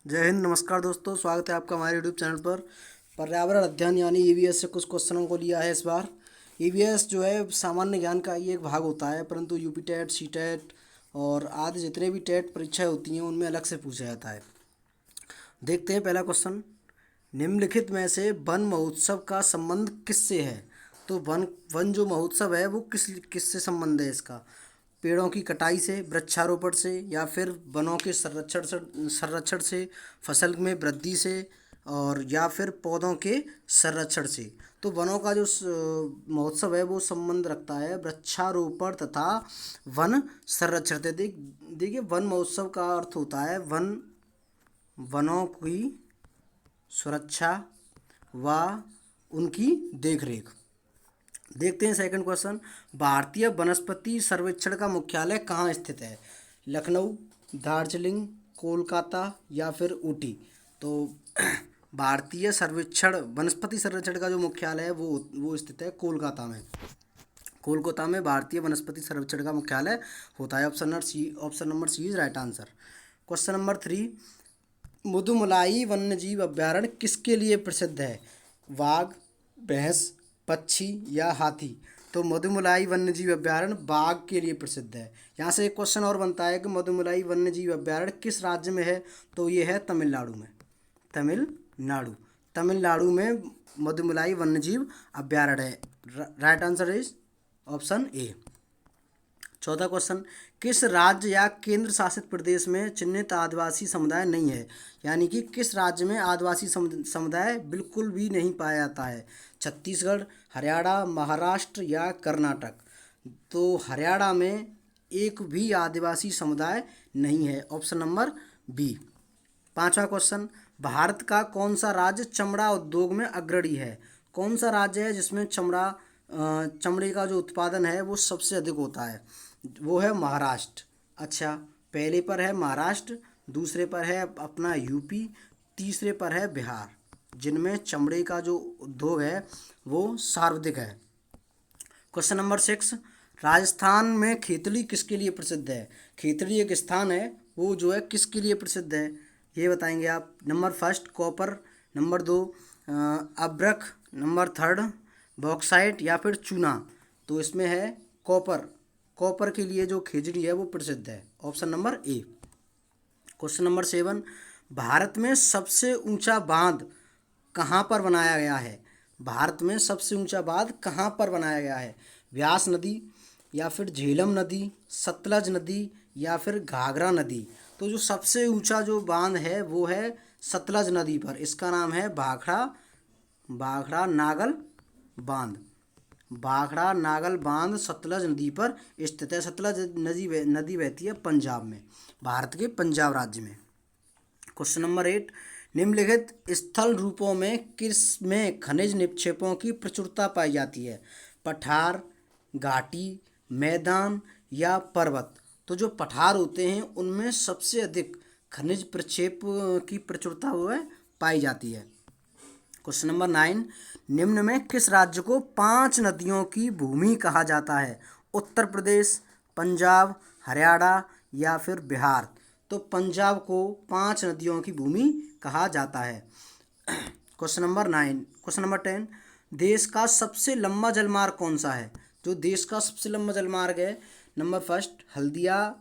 जय हिंद। नमस्कार दोस्तों, स्वागत है आपका हमारे यूट्यूब चैनल पर। पर्यावरण अध्ययन यानी ईवीएस से कुछ क्वेश्चनों को लिया है इस बार। ईवीएस जो है सामान्य ज्ञान का ही एक भाग होता है, परंतु यूपी टेट, सी टेट और आदि जितने भी टेट परीक्षाएं होती हैं उनमें अलग से पूछा जाता है। देखते हैं पहला क्वेश्चन। निम्नलिखित में से वन महोत्सव का संबंध किससे है? तो वन वन जो महोत्सव है वो किससे संबंध है इसका? पेड़ों की कटाई से, वृक्षारोपण से, या फिर वनों के संरक्षण से, फसल में वृद्धि से, और या फिर पौधों के संरक्षण से। तो वनों का जो महोत्सव है वो संबंध रखता है वृक्षारोपण तथा वन संरक्षण से। देखिए, वन महोत्सव का अर्थ होता है वनों की सुरक्षा व उनकी देखरेख। देखते हैं सेकंड क्वेश्चन। भारतीय वनस्पति सर्वेक्षण का मुख्यालय कहाँ स्थित है? लखनऊ, दार्जिलिंग, कोलकाता या फिर ऊटी? तो भारतीय वनस्पति सर्वेक्षण का जो मुख्यालय है वो स्थित है कोलकाता में। कोलकाता में भारतीय वनस्पति सर्वेक्षण का मुख्यालय होता है। Option number c is right answer. Question number 3। Mudumalai वन्यजीव अभ्यारण्य किसके लिए प्रसिद्ध है? वाघ, भैंस, पक्षी या हाथी? तो मधुमलाई वन्यजीव अभ्यारण्य बाघ के लिए प्रसिद्ध है। यहाँ से एक क्वेश्चन और बनता है कि मधुमलाई वन्यजीव अभ्यारण्य किस राज्य में है? तो ये है तमिलनाडु में। तमिलनाडु में मधुमलाई वन्यजीव अभ्यारण्य है। Right answer is option A. चौथा क्वेश्चन। किस राज्य या केंद्र शासित प्रदेश में चिन्हित आदिवासी समुदाय नहीं है? यानी कि किस राज्य में आदिवासी समुदाय बिल्कुल भी नहीं पाया जाता है? छत्तीसगढ़, हरियाणा, महाराष्ट्र या कर्नाटक? तो हरियाणा में एक भी आदिवासी समुदाय नहीं है। Option number b. पांचवा क्वेश्चन। भारत का कौन सा राज्य चमड़ा उद्योग में अग्रणी है? कौन सा राज्य है जिसमें चमड़े का जो उत्पादन है वो सबसे अधिक होता है? वो है महाराष्ट्र। अच्छा, पहले पर है महाराष्ट्र, दूसरे पर है अपना यूपी, तीसरे पर है बिहार, जिनमें चमड़े का जो उद्योग है वो सर्वाधिक है। Question number 6। राजस्थान में खेतड़ी किसके लिए प्रसिद्ध है? खेतड़ी एक स्थान है, वो जो है किसके लिए प्रसिद्ध है ये बताएंगे आप। नंबर फर्स्ट कॉपर, नंबर 2 अब्रक, नंबर थर्ड बॉक्साइट या फिर चूना? तो इसमें है कॉपर। कॉपर के लिए जो खेजड़ी है वो प्रसिद्ध है। ऑप्शन नंबर ए। Question number 7। भारत में सबसे ऊंचा बांध कहाँ पर बनाया गया है? भारत में सबसे ऊंचा बांध कहाँ पर बनाया गया है? व्यास नदी या फिर झेलम नदी, सतलज नदी या फिर घाघरा नदी? तो जो सबसे ऊंचा जो बांध है वो है सतलज नदी पर। इसका नाम है भाखड़ा नागल बांध। भाखड़ा नागल बांध सतलज नदी पर स्थित है। सतलज नदी बहती है पंजाब में, भारत के पंजाब राज्य में। Question number 8। निम्नलिखित स्थल रूपों में किस में खनिज निक्षेपों की प्रचुरता पाई जाती है? पठार, घाटी, मैदान या पर्वत? तो जो पठार होते हैं उनमें सबसे अधिक खनिज प्रक्षेप की प्रचुरता वो है पाई जाती है। Question number 9। निम्न में किस राज्य को 5 नदियों की भूमि कहा जाता है? उत्तर प्रदेश, पंजाब, हरियाणा या फिर बिहार? तो पंजाब को 5 नदियों की भूमि कहा जाता है। Question number 9। Question number 10। देश का सबसे लंबा जलमार्ग कौन सा है? जो देश का सबसे लंबा जलमार्ग है, नंबर फर्स्ट हल्दिया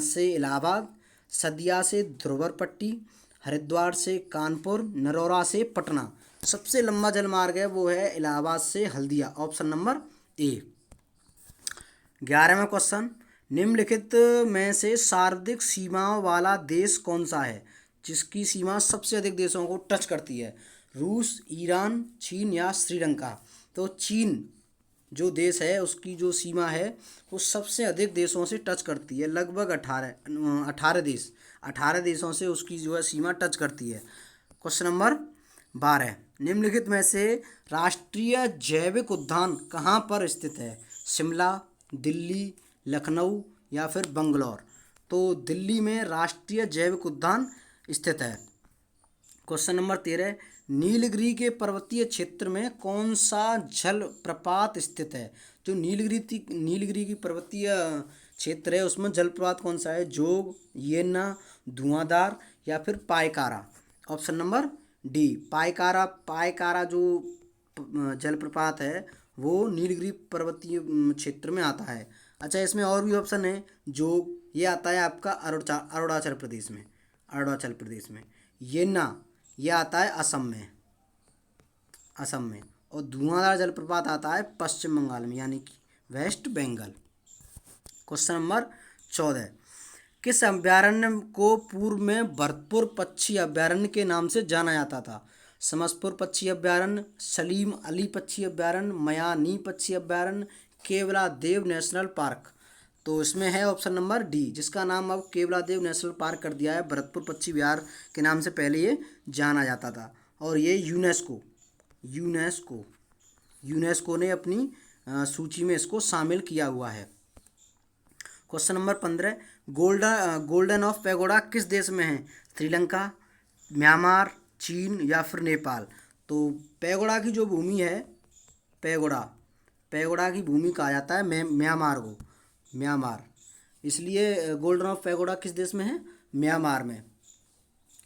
से इलाहाबाद, सदिया से ध्रुवरपट्टी, हरिद्वार से कानपुर, नरौरा से पटना? सबसे लंबा जलमार्ग है वो है इलाहाबाद से हल्दिया। Option number A. 11वां क्वेश्चन। निम्नलिखित में से सर्वाधिक सीमाओं वाला देश कौन सा है, जिसकी सीमा सबसे अधिक देशों को टच करती है? रूस, ईरान, चीन या श्रीलंका? तो चीन जो देश है उसकी जो सीमा है वो सबसे अधिक देशों से टच करती है। लगभग 18 देशों से उसकी जो है सीमा टच करती है। Question number 12। निम्नलिखित में से राष्ट्रीय जैविक उद्यान कहाँ पर स्थित है? शिमला, दिल्ली, लखनऊ या फिर बंगलौर? तो दिल्ली में राष्ट्रीय जैविक उद्यान स्थित है। Question number 13। नीलगिरी के पर्वतीय क्षेत्र में कौन सा जल प्रपात स्थित है? जो नीलगिरी की पर्वतीय क्षेत्र है उसमें जलप्रपात कौन सा है? जोग, येना, धुआंधार या फिर Pykara. Option number D Pykara. Pykara जो जलप्रपात है वो नीलगिरी पर्वतीय क्षेत्र में आता है। अच्छा, इसमें और भी ऑप्शन है। जो ये आता है आपका अरुणाचल प्रदेश में, अरुणाचल प्रदेश में। येन्ना ये आता है असम में, असम में। और धुआंधार जलप्रपात आता है पश्चिम बंगाल में, यानी कि वेस्ट बंगाल। क्वेश्चन नंबर 14, किस अभयारण्य को पूर्व में भरतपुर पक्षी अभयारण्य के नाम से जाना जाता था? समसपुर पक्षी अभयारण्य, सलीम अली पक्षी अभयारण्य, मयानी पक्षी अभयारण्य, केवला देव नेशनल पार्क। तो इसमें है ऑप्शन नंबर डी, जिसका नाम अब केवला देव नेशनल पार्क कर दिया है। भरतपुर पक्षी विहार के नाम से पहले ये जाना जाता था, और ये यूनेस्को यूनेस्को यूनेस्को ने अपनी सूची में इसको शामिल किया हुआ है। Question number 15, golden of pagoda किस देश में है? श्रीलंका, म्यांमार, चीन या फिर नेपाल। तो पैगोडा की जो भूमि है, पैगोडा पैगोडा की भूमि कहा जाता है म्यांमार को, म्यांमार। इसलिए गोल्डन ऑफ पैगोडा किस देश में है? म्यांमार में।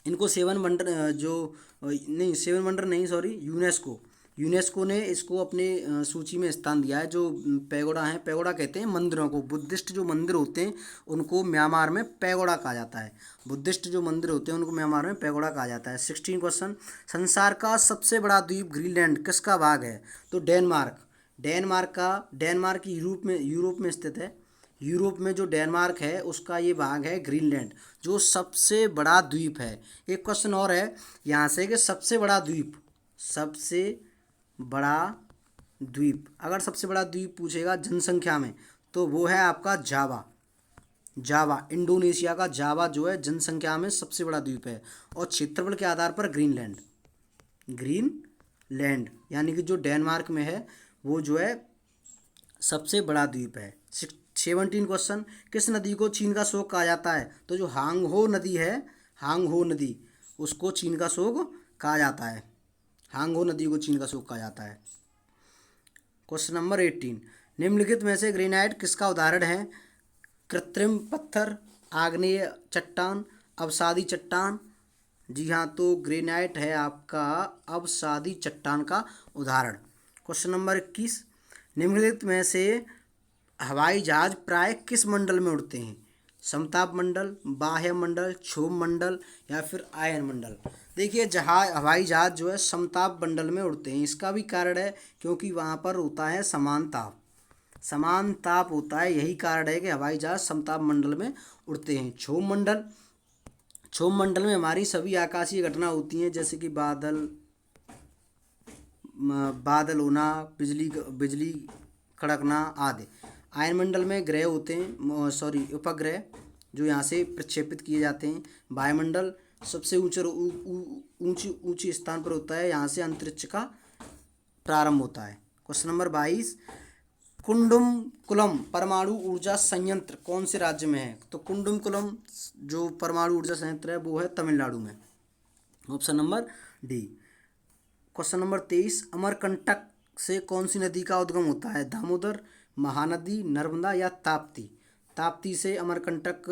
इनको सेवन वंडर सेवन वंडर नहीं, सॉरी, यूनेस्को ने इसको अपने सूची में स्थान दिया है। जो पैगोडा हैं, पैगोडा कहते हैं मंदिरों को। बुद्धिस्ट जो मंदिर होते हैं उनको म्यांमार में पैगोडा कहा जाता है। बुद्धिस्ट जो मंदिर होते हैं उनको म्यांमार में पैगोडा कहा जाता है। 16 क्वेश्चन, संसार का सबसे बड़ा द्वीप ग्रीनलैंड किसका भाग है? तो डेनमार्क यूरोप में स्थित है। यूरोप में जो डेनमार्क है उसका ये भाग है ग्रीनलैंड, जो सबसे बड़ा द्वीप है। एक क्वेश्चन और है यहाँ से कि सबसे बड़ा द्वीप, अगर सबसे बड़ा द्वीप पूछेगा जनसंख्या में, तो वो है आपका जावा। इंडोनेशिया का जावा जो है जनसंख्या में सबसे बड़ा द्वीप है। और क्षेत्रफल के आधार पर ग्रीनलैंड यानी कि जो डेनमार्क में है वो जो है सबसे बड़ा द्वीप है। 17 क्वेश्चन, किस नदी को चीन का शोक कहा जाता है? तो जो हांगहो नदी है, हांगहो नदी, उसको चीन का शोक कहा जाता है। हांगहो नदी को चीन का शोक कहा जाता है। क्वेश्चन नंबर 18, निम्नलिखित में से ग्रेनाइट किसका उदाहरण है? कृत्रिम पत्थर, आग्नेय चट्टान, अवसादी चट्टान। जी हाँ, तो ग्रेनाइट है आपका अवसादी चट्टान का उदाहरण। क्वेश्चन नंबर 21, निम्नलिखित में से हवाई जहाज प्राय किस मंडल में उड़ते हैं? समताप मंडल, बाह्य मंडल, क्षोभ मंडल या फिर आयन मंडल। देखिए, हवाई जहाज जो है समताप मंडल में उड़ते हैं। इसका भी कारण है क्योंकि वहाँ पर होता है समान ताप होता है। यही कारण है कि हवाई जहाज समताप मंडल में उड़ते हैं। क्षोभ मंडल में हमारी सभी आकाशीय घटना होती हैं, जैसे कि बादल होना, बिजली कड़कना आदि। आयन मंडल में ग्रह होते हैं, उपग्रह जो यहाँ से प्रक्षेपित किए जाते हैं। वायुमंडल सबसे ऊंची स्थान पर होता है, यहाँ से अंतरिक्ष का प्रारंभ होता है। क्वेश्चन नंबर 22, कुंडुमकुलम परमाणु ऊर्जा संयंत्र कौन से राज्य में है? तो कुंडुमकुलम जो परमाणु ऊर्जा संयंत्र है वो है तमिलनाडु में। Option number D. Question number 23, Amarkantak से कौन सी नदी का उद्गम होता है? दामोदर, महानदी, नर्मदा या ताप्ती। ताप्ती से अमरकंटक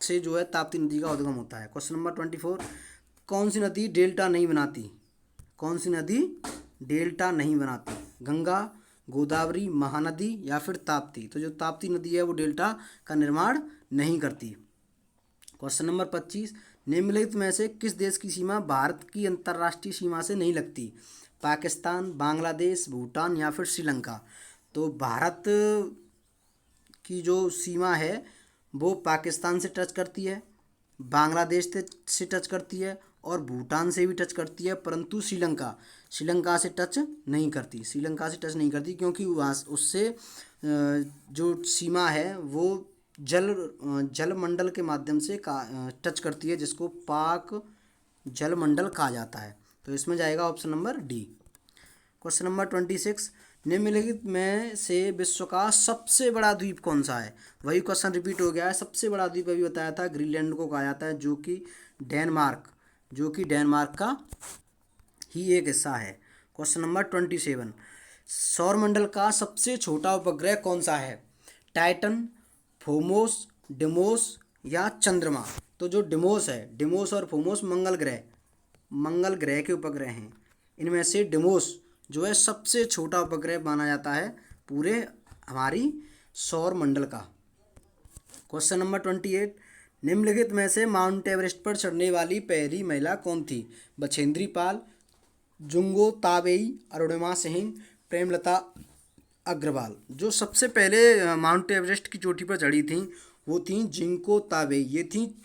से जो है ताप्ती नदी का उद्गम होता है। क्वेश्चन नंबर 24, कौन सी नदी डेल्टा नहीं बनाती? गंगा, गोदावरी, महानदी या फिर ताप्ती। तो जो ताप्ती नदी है वो डेल्टा का निर्माण नहीं करती। क्वेश्चन नंबर 25, निम्नलिखित में से किस देश की सीमा भारत की अंतर्राष्ट्रीय सीमा से नहीं लगती? पाकिस्तान, बांग्लादेश, भूटान या फिर श्रीलंका। तो भारत की जो सीमा है वो पाकिस्तान से टच करती है, बांग्लादेश से टच करती है और भूटान से भी टच करती है, परंतु श्रीलंका से टच नहीं करती क्योंकि वहाँ उससे जो सीमा है वो जल मंडल के माध्यम से टच करती है, जिसको पाक जल मंडल कहा जाता है। तो इसमें जाएगा option number D. Question number 26, निम्नलिखित में से विश्व का सबसे बड़ा द्वीप कौन सा है? वही क्वेश्चन रिपीट हो गया है। सबसे बड़ा द्वीप अभी बताया था, ग्रीनलैंड को कहा जाता है, जो कि डेनमार्क का ही एक हिस्सा है। क्वेश्चन नंबर 27, सौरमंडल का सबसे छोटा उपग्रह कौन सा है? टाइटन, फोमोस, डेमोस, या चंद्रमा? तो जो डिमोस है, डिमोस और फोमोस मंगल ग्रह के उपग्रह हैं। इनमें से डिमोस जो है सबसे छोटा उपग्रह माना जाता है पूरे हमारी सौर मंडल का। क्वेश्चन नंबर 28, निम्नलिखित में से माउंट एवरेस्ट पर चढ़ने वाली पहली महिला कौन थी? बछेंद्री पाल, जुंगो ताबेई, अरुणिमा सिंह, प्रेमलता अग्रवाल। जो सबसे पहले माउंट एवरेस्ट की चोटी पर चढ़ी थी वो थी जिंको ताबेई। ये थी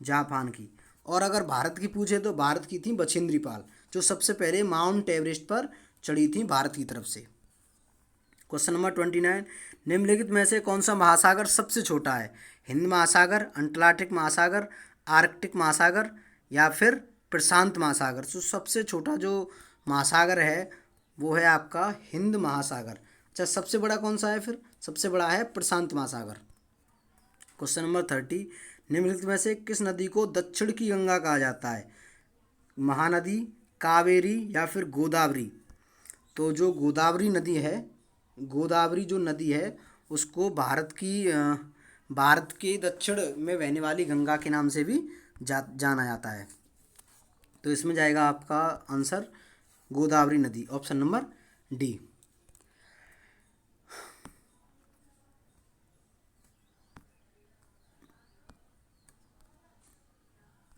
जापान की। और अगर भारत की पूछे तो भारत की थी बछेंद्री पाल, जो सबसे पहले माउंट एवरेस्ट पर चढ़ी थी भारत की तरफ से। क्वेश्चन नंबर 29, निम्नलिखित में से कौन सा महासागर सबसे छोटा है? हिंद महासागर, अंटार्कटिक महासागर, आर्कटिक महासागर या फिर प्रशांत महासागर? तो सबसे छोटा जो महासागर है वो है आपका हिंद महासागर। अच्छा, सबसे बड़ा कौन सा है फिर? सबसे बड़ा है प्रशांत महासागर। क्वेश्चन नंबर 30, निम्नलिखित में से किस नदी को दक्षिण की गंगा कहा जाता है? महानदी, कावेरी या फिर गोदावरी? तो जो गोदावरी जो नदी है उसको भारत के दक्षिण में बहने वाली गंगा के नाम से भी जाना जाता है। तो इसमें जाएगा आपका आंसर गोदावरी नदी, ऑप्शन नंबर डी।